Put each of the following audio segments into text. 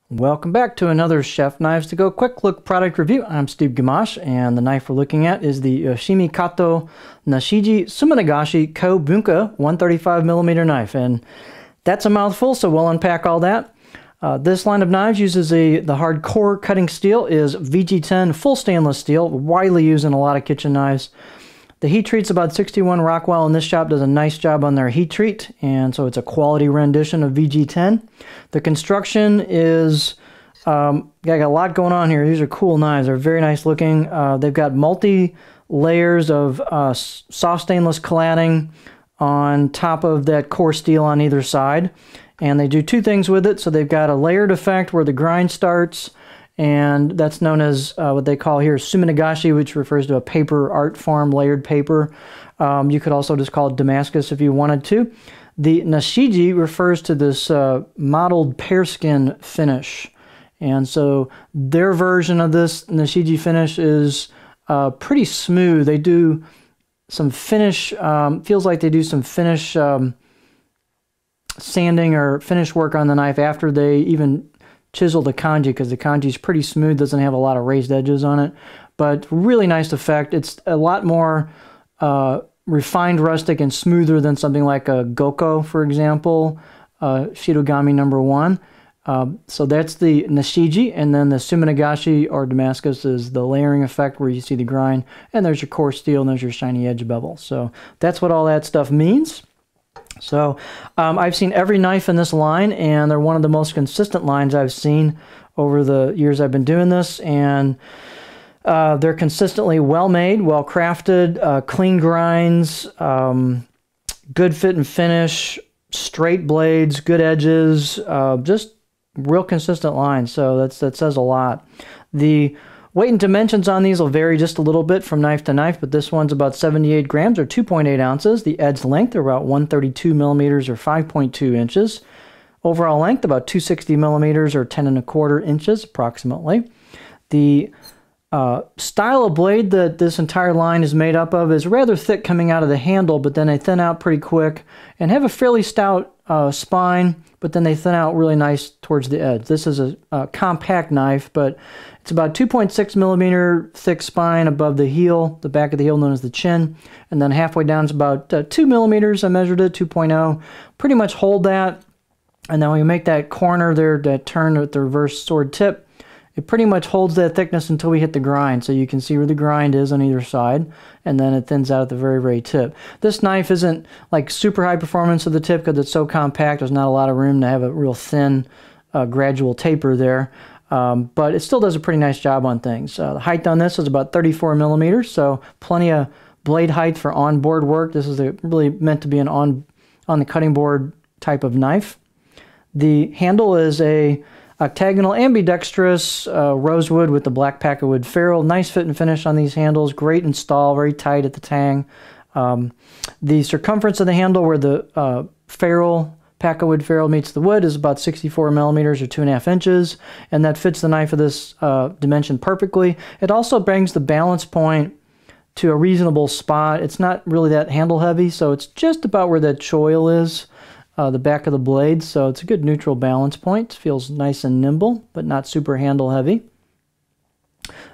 Welcome back to another Chef Knives to Go quick look product review. I'm Steve Gamache, and the knife we're looking at is the Yoshimi Kato Nashiji Suminagashi Ko Bunka 135mm knife, and that's a mouthful, so we'll unpack all that. This line of knives uses the hard core cutting steel is VG10 full stainless steel, widely used in a lot of kitchen knives. The heat treat's about 61. Rockwell in this shop does a nice job on their heat treat, and so it's a quality rendition of VG10. The construction is, got a lot going on here. These are cool knives. They're very nice looking. They've got multi-layers of soft stainless cladding on top of that core steel on either side. And they do two things with it. So they've got a layered effect where the grind starts, and that's known as what they call here Suminagashi, which refers to a paper art form, layered paper. You could also just call it Damascus if you wanted to. The Nashiji refers to this mottled pearskin finish. And so their version of this Nashiji finish is pretty smooth. They do some finish, feels like they do some finish sanding or finish work on the knife after they even chisel the kanji, because the kanji is pretty smooth, doesn't have a lot of raised edges on it, but really nice effect. It's a lot more refined, rustic, and smoother than something like a Goko, for example, Shirogami #1. So that's the Nashiji, and then the Suminagashi or Damascus is the layering effect where you see the grind, and there's your core steel, and there's your shiny edge bevel. So that's what all that stuff means. So I've seen every knife in this line, and they're one of the most consistent lines I've seen over the years I've been doing this, and they're consistently well-made, well-crafted, clean grinds, good fit and finish, straight blades, good edges, just real consistent lines. So that says a lot. The weight and dimensions on these will vary just a little bit from knife to knife, but this one's about 78 grams or 2.8 ounces. The edge length are about 132 millimeters or 5.2 inches. Overall length about 260 millimeters or 10.25 inches approximately. The style of blade that this entire line is made up of is rather thick coming out of the handle, but then they thin out pretty quick and have a fairly stout spine, but then they thin out really nice towards the edge. This is a compact knife, but it's about 2.6 millimeter thick spine above the heel, the back of the heel known as the chin, and then halfway down is about 2 millimeters. I measured it, 2.0. Pretty much hold that, and then when you make that corner there, that turn with the reverse sword tip, it pretty much holds that thickness until we hit the grind. So you can see where the grind is on either side, and then it thins out at the very, very tip. This knife isn't like super high performance at the tip because it's so compact. There's not a lot of room to have a real thin, gradual taper there. But it still does a pretty nice job on things. The height on this is about 34 millimeters, so plenty of blade height for onboard work. This is really meant to be an on the cutting board type of knife. The handle is a octagonal ambidextrous rosewood with the black packawood ferrule. Nice fit and finish on these handles. Great install, very tight at the tang. The circumference of the handle where the packawood ferrule meets the wood is about 64 millimeters or 2.5 inches, and that fits the knife of this dimension perfectly. It also brings the balance point to a reasonable spot. It's not really that handle heavy, so it's just about where that choil is. The back of the blade, so it's a good neutral balance point. Feels nice and nimble, but not super handle heavy.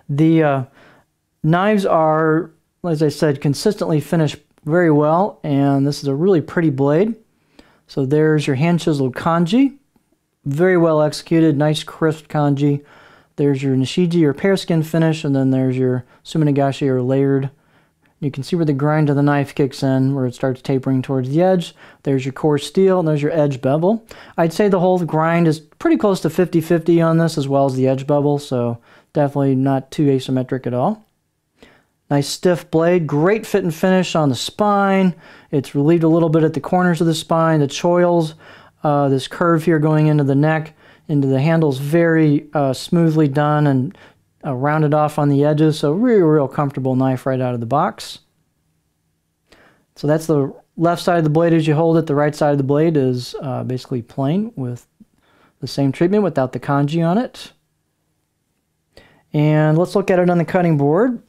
The knives are, as I said, consistently finished very well, and this is a really pretty blade. So there's your hand chiseled kanji, very well executed, nice crisp kanji. There's your Nashiji or pearskin finish, and then there's your Suminagashi or layered. You can see where the grind of the knife kicks in, where it starts tapering towards the edge. There's your core steel, and there's your edge bevel. I'd say the whole grind is pretty close to 50-50 on this, as well as the edge bevel, so definitely not too asymmetric at all. Nice stiff blade, great fit and finish on the spine. It's relieved a little bit at the corners of the spine. The choils, this curve here going into the neck, into the handles, very smoothly done and rounded off on the edges, so real comfortable knife right out of the box. So that's the left side of the blade as you hold it. The right side of the blade is basically plain with the same treatment without the kanji on it. And let's look at it on the cutting board.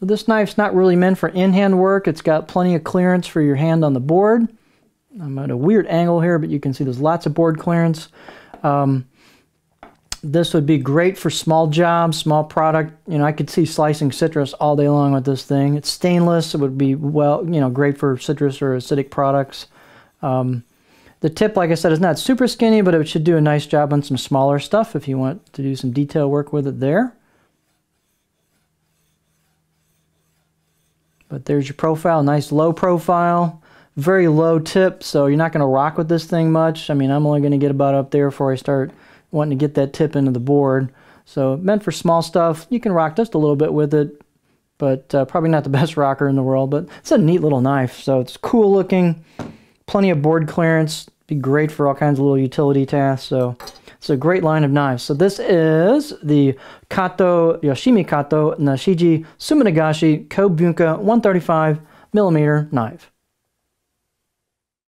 So this knife's not really meant for in-hand work. It's got plenty of clearance for your hand on the board. I'm at a weird angle here, but you can see there's lots of board clearance. This would be great for small jobs, small product. You know, I could see slicing citrus all day long with this thing. It's stainless. It would be, well, you know, great for citrus or acidic products. The tip, like I said, is not super skinny, but it should do a nice job on some smaller stuff if you want to do some detail work with it there. But there's your profile, nice low profile, very low tip, so you're not going to rock with this thing much. I mean, I'm only going to get about up there before I start wanting to get that tip into the board. So meant for small stuff. You can rock just a little bit with it, but probably not the best rocker in the world. But it's a neat little knife, so it's cool looking, plenty of board clearance, be great for all kinds of little utility tasks. So it's a great line of knives. So this is the Kato, Yoshimi Kato Nashiji Suminagashi Kobunka 135mm knife.